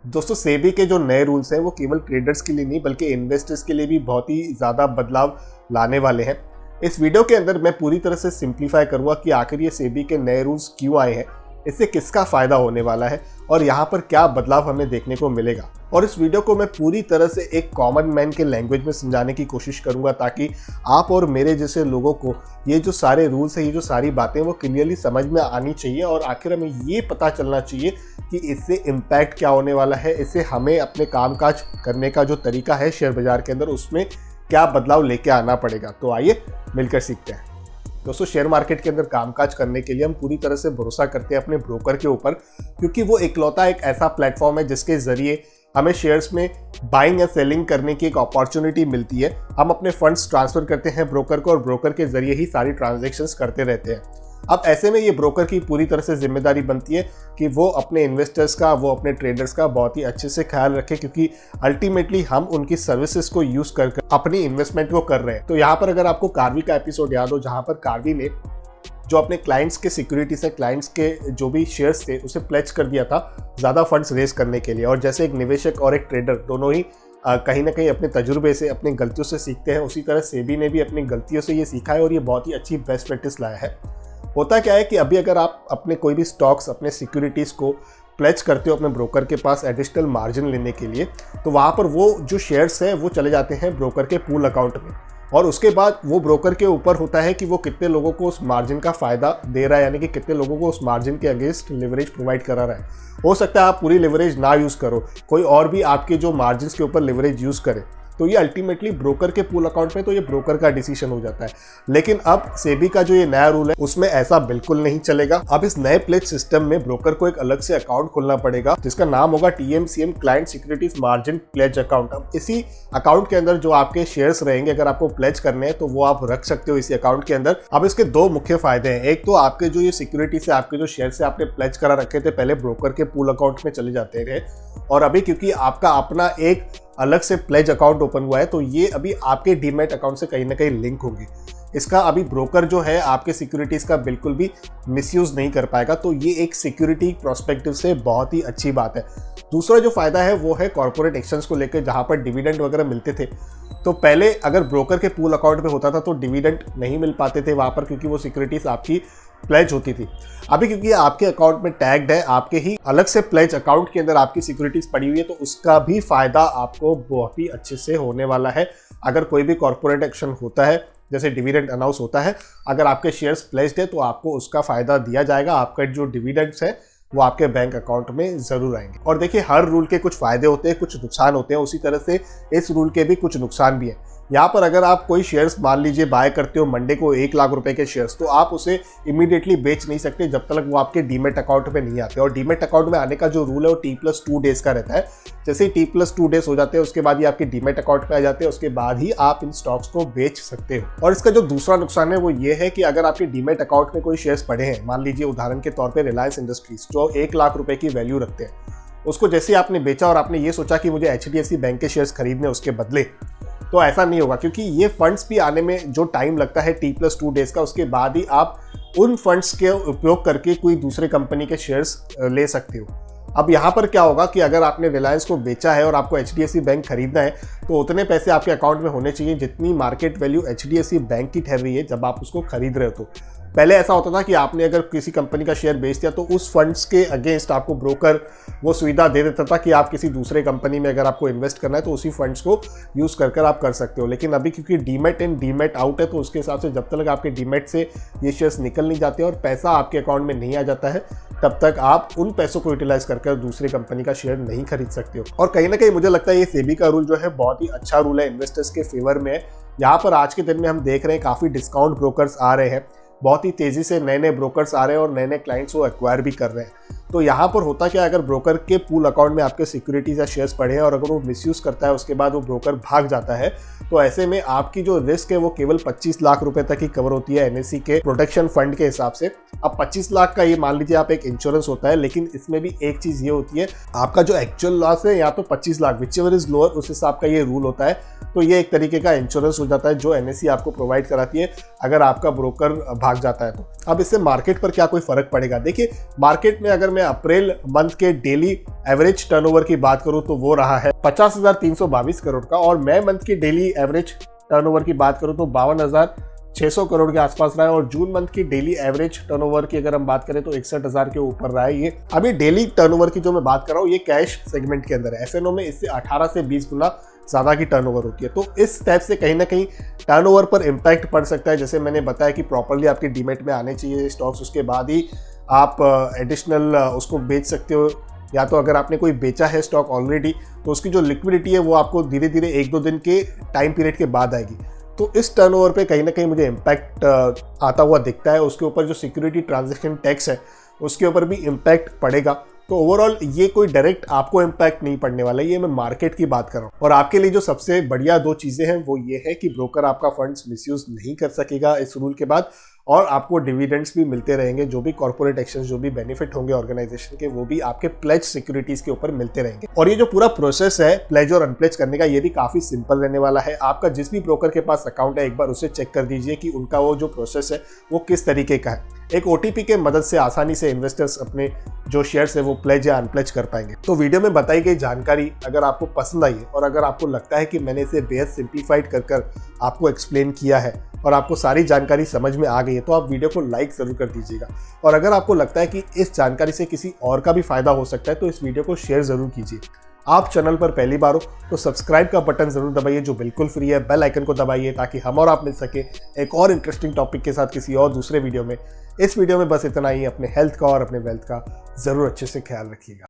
दोस्तों सेबी के जो नए रूल्स हैं वो केवल ट्रेडर्स के लिए नहीं बल्कि इन्वेस्टर्स के लिए भी बहुत ही ज़्यादा बदलाव लाने वाले हैं। इस वीडियो के अंदर मैं पूरी तरह से सिंप्लीफाई करूँगा कि आखिर ये सेबी के नए रूल्स क्यों आए हैं, इससे किसका फ़ायदा होने वाला है और यहाँ पर क्या बदलाव हमें देखने को मिलेगा। और इस वीडियो को मैं पूरी तरह से एक कॉमन मैन के लैंग्वेज में समझाने की कोशिश करूँगा ताकि आप और मेरे जैसे लोगों को ये जो सारे रूल्स हैं, ये जो सारी बातें वो क्लियरली समझ में आनी चाहिए और आखिर हमें ये पता चलना चाहिए कि इससे इम्पैक्ट क्या होने वाला है, इससे हमें अपने कामकाज करने का जो तरीका है शेयर बाज़ार के अंदर उसमें क्या बदलाव लेके आना पड़ेगा। तो आइए मिलकर सीखते हैं। दोस्तों शेयर मार्केट के अंदर कामकाज करने के लिए हम पूरी तरह से भरोसा करते हैं अपने ब्रोकर के ऊपर, क्योंकि वो इकलौता एक ऐसा प्लेटफॉर्म है जिसके ज़रिए हमें शेयर्स में बाइंग या सेलिंग करने की एक अपॉर्चुनिटी मिलती है। हम अपने फंड्स ट्रांसफ़र करते हैं ब्रोकर को और ब्रोकर के ज़रिए ही सारी ट्रांजैक्शंस करते रहते हैं। अब ऐसे में ये ब्रोकर की पूरी तरह से जिम्मेदारी बनती है कि वो अपने इन्वेस्टर्स का, वो अपने ट्रेडर्स का बहुत ही अच्छे से ख्याल रखें, क्योंकि अल्टीमेटली हम उनकी सर्विसेज को यूज़ कर अपनी इन्वेस्टमेंट को कर रहे हैं। तो यहाँ पर अगर आपको कार्वी का एपिसोड याद हो, जहाँ पर कार्वी ने जो अपने क्लाइंट्स के सिक्योरिटीज है, क्लाइंट्स के जो भी शेयर्स थे उसे प्लेज कर दिया था ज़्यादा फंड्स रेज करने के लिए। और जैसे एक निवेशक और एक ट्रेडर दोनों ही कहीं ना कहीं अपने तजुर्बे से, अपनी गलतियों से सीखते हैं, उसी तरह सेबी ने भी अपनी गलतियों से ये सीखा है और ये बहुत ही अच्छी बेस्ट प्रैक्टिस लाया है। होता क्या है कि अभी अगर आप अपने कोई भी स्टॉक्स, अपने सिक्योरिटीज़ को प्लेज करते हो अपने ब्रोकर के पास एडिशनल मार्जिन लेने के लिए, तो वहाँ पर वो जो शेयर्स हैं वो चले जाते हैं ब्रोकर के पूल अकाउंट में और उसके बाद वो ब्रोकर के ऊपर होता है कि वो कितने लोगों को उस मार्जिन का फ़ायदा दे रहा है, यानी कि कितने लोगों को उस मार्जिन के अगेंस्ट लिवरेज प्रोवाइड करा रहा है। हो सकता है आप पूरी लिवरेज ना यूज़ करो, कोई और भी आपके जो मार्जिन के ऊपर लिवरेज यूज़ करे, तो ये अल्टीमेटली ब्रोकर के पूल अकाउंट में तो ये ब्रोकर का डिसीजन हो जाता है। लेकिन अब सेबी का जो ये नया रूल है उसमें ऐसा बिल्कुल नहीं चलेगा। अब इस नए प्लेज सिस्टम में ब्रोकर को एक अलग से अकाउंट खोलना पड़ेगा जिसका नाम होगा TMCM client securities margin pledge account. अब इसी अकाउंट के अंदर जो आपके शेयर्स रहेंगे, अगर आपको प्लेज करने हैं तो वो आप रख सकते हो इसी अकाउंट के अंदर। अब इसके दो मुख्य फायदे हैं। एक तो आपके जो ये सिक्योरिटी से, आपके जो शेयर से आपने प्लेज करा रखे थे पहले ब्रोकर के पूल अकाउंट में चले जाते थे, और अभी क्योंकि आपका अपना एक अलग से प्लेज अकाउंट ओपन हुआ है तो ये अभी आपके डीमैट अकाउंट से कहीं ना कहीं लिंक होंगे। इसका अभी ब्रोकर जो है आपके सिक्योरिटीज़ का बिल्कुल भी मिसयूज़ नहीं कर पाएगा, तो ये एक सिक्योरिटी प्रोस्पेक्टिव से बहुत ही अच्छी बात है। दूसरा जो फ़ायदा है वो है कॉर्पोरेट एक्शंस को लेकर, जहाँ पर डिविडेंड वगैरह मिलते थे तो पहले अगर ब्रोकर के पूल अकाउंट में होता था तो डिविडेंड नहीं मिल पाते थे वहाँ पर, क्योंकि वो सिक्योरिटीज़ आपकी प्लेज होती थी। अभी क्योंकि आपके अकाउंट में टैग्ड है, आपके ही अलग से प्लेज अकाउंट के अंदर आपकी सिक्योरिटीज पड़ी हुई है, तो उसका भी फायदा आपको बहुत ही अच्छे से होने वाला है। अगर कोई भी कॉर्पोरेट एक्शन होता है, जैसे डिविडेंड अनाउंस होता है, अगर आपके शेयर्स प्लेज्ड है तो आपको उसका फायदा दिया जाएगा। आपका जो डिविडेंड्स है वो आपके बैंक अकाउंट में ज़रूर आएंगे। और देखिए हर रूल के कुछ फ़ायदे होते हैं, कुछ नुकसान होते हैं, उसी तरह से इस रूल के भी कुछ नुकसान भी हैं। यहाँ पर अगर आप कोई शेयर्स मान लीजिए बाय करते हो मंडे को 1 लाख रुपए के शेयर्स, तो आप उसे इमीडिएटली बेच नहीं सकते जब तक वो आपके डीमेट अकाउंट में नहीं आते। और डीमेट अकाउंट में आने का जो रूल है वो T+2 डेज़ का रहता है। जैसे ही T+2 डेज़ हो जाते हैं उसके बाद ही आपके डीमेट अकाउंट में आ जाते हैं, उसके बाद ही आप इन स्टॉक्स को बेच सकते हो। और इसका जो दूसरा नुकसान है वो ये है कि अगर आपके डीमेट अकाउंट में कोई शेयर्स पड़े हैं, मान लीजिए उदाहरण के तौर पर रिलायंस इंडस्ट्रीज जो 1 लाख रुपए की वैल्यू रखते हैं, उसको जैसे आपने बेचा और आपने ये सोचा कि मुझे HDFC बैंक के शेयर्स खरीदने उसके बदले, तो ऐसा नहीं होगा, क्योंकि ये फंड्स भी आने में जो टाइम लगता है T+2 डेज़ का, उसके बाद ही आप उन फंड्स के उपयोग करके कोई दूसरे कंपनी के शेयर्स ले सकते हो। अब यहाँ पर क्या होगा कि अगर आपने रिलायंस को बेचा है और आपको HDFC बैंक खरीदना है तो उतने पैसे आपके अकाउंट में होने चाहिए जितनी मार्केट वैल्यू HDFC बैंक की ठहर रही है जब आप उसको खरीद रहे हो। तो पहले ऐसा होता था कि आपने अगर किसी कंपनी का शेयर बेच दिया तो उस फंड्स के अगेंस्ट आपको ब्रोकर वो सुविधा दे देता था कि आप किसी दूसरे कंपनी में अगर आपको इन्वेस्ट करना है तो उसी फंड्स को यूज़ कर आप कर सकते हो। लेकिन अभी क्योंकि डीमेट इन डीमेट आउट है तो उसके हिसाब से जब तक आपके डीमेट से ये शेयर्स निकल नहीं जाते और पैसा आपके अकाउंट में नहीं आ जाता है तब तक आप उन पैसों को यूटिलाइज करके दूसरी कंपनी का शेयर नहीं खरीद सकते हो। और कहीं ना कहीं मुझे लगता है ये सेबी का रूल जो है बहुत ही अच्छा रूल है, इन्वेस्टर्स के फेवर में है। यहाँ पर आज के दिन में हम देख रहे हैं काफ़ी डिस्काउंट ब्रोकर्स आ रहे हैं, बहुत ही तेज़ी से नए नए ब्रोकर्स आ रहे हैं और नए नए क्लाइंट्स को एक्वायर भी कर रहे हैं। तो यहाँ पर होता क्या, अगर ब्रोकर के पूल अकाउंट में आपके सिक्योरिटीज या शेयर्स पड़े हैं और अगर वो मिसयूज़ करता है उसके बाद वो ब्रोकर भाग जाता है, तो ऐसे में आपकी जो रिस्क है वो केवल 25 लाख रुपए तक ही कवर होती है NSE के प्रोटेक्शन फंड के हिसाब से। अब 25 लाख का ये मान लीजिए आप एक इंश्योरेंस होता है, लेकिन इसमें भी एक चीज़ ये होती है, आपका जो एक्चुअल लॉस है या तो 25 lakh which ever is lower, उस हिसाब का ये रूल होता है। तो ये एक तरीके का इंश्योरेंस हो जाता है जो NSE आपको प्रोवाइड कराती है अगर आपका ब्रोकर भाग जाता है तो। अब इससे मार्केट पर क्या कोई फर्क पड़ेगा? देखिए मार्केट में अगर मैं अप्रैल मंथ के डेली एवरेज टर्नओवर की बात करूं तो वो रहा है 50,322 करोड़ का, और मई मंथ की डेली एवरेज टर्नओवर की बात करूं तो 52,600 करोड़ के आसपास रहा है, और जून मंथ की डेली एवरेज टर्नओवर की अगर हम बात करें तो 61,000 के ऊपर रहा है। ये अभी डेली टर्नओवर की जो मैं बात कर रहा हूँ ये कैश सेगमेंट के अंदर है। एफएनओ में इससे 18 से 20 गुना ज़्यादा की टर्नओवर होती है, तो इस टाइप से कहीं ना कहीं टर्नओवर पर इम्पैक्ट पड़ सकता है। जैसे मैंने बताया कि प्रॉपरली आपके डीमेट में आने चाहिए स्टॉक्स, उसके बाद ही आप एडिशनल उसको बेच सकते हो, या तो अगर आपने कोई बेचा है स्टॉक ऑलरेडी तो उसकी जो लिक्विडिटी है वो आपको धीरे धीरे 1-2 दिन के टाइम पीरियड के बाद आएगी। तो इस टर्नओवर पे कहीं ना कहीं मुझे इम्पैक्ट आता हुआ दिखता है। उसके ऊपर जो सिक्योरिटी ट्रांजैक्शन टैक्स है उसके ऊपर भी इम्पैक्ट पड़ेगा। तो ओवरऑल ये कोई डायरेक्ट आपको इम्पैक्ट नहीं पड़ने वाला है, ये मैं मार्केट की बात कर रहा हूँ। और आपके लिए जो सबसे बढ़िया 2 चीज़ें हैं वो ये है कि ब्रोकर आपका फंड्स मिसयूज नहीं कर सकेगा इस रूल के बाद, और आपको डिविडेंड्स भी मिलते रहेंगे। जो भी कॉर्पोरेट एक्शन, जो भी बेनिफिट होंगे ऑर्गेनाइजेशन के, वो भी आपके प्लेज सिक्योरिटीज के ऊपर मिलते रहेंगे। और ये जो पूरा प्रोसेस है प्लेज और अनप्लेज करने का, ये भी काफी सिंपल रहने वाला है। आपका जिस भी ब्रोकर के पास अकाउंट है एक बार उसे चेक कर दीजिए कि उनका वो जो प्रोसेस है वो किस तरीके का है। एक OTP के मदद से आसानी से इन्वेस्टर्स अपने जो शेयर्स है वो प्लेज या अनप्लेज कर पाएंगे। तो वीडियो में बताई गई जानकारी अगर आपको पसंद आई है, और अगर आपको लगता है कि मैंने इसे बेहद सिंप्लीफाइड कर आपको एक्सप्लेन किया है और आपको सारी जानकारी समझ में आ गई है, तो आप वीडियो को लाइक ज़रूर कर दीजिएगा। और अगर आपको लगता है कि इस जानकारी से किसी और का भी फायदा हो सकता है तो इस वीडियो को शेयर ज़रूर कीजिए। आप चैनल पर पहली बार हो तो सब्सक्राइब का बटन ज़रूर दबाइए जो बिल्कुल फ्री है। बेल आइकन को दबाइए ताकि हम और आप मिल सके एक और इंटरेस्टिंग टॉपिक के साथ किसी और दूसरे वीडियो में। इस वीडियो में बस इतना ही। अपने हेल्थ का और अपने वेल्थ का ज़रूर अच्छे से ख्याल रखिएगा।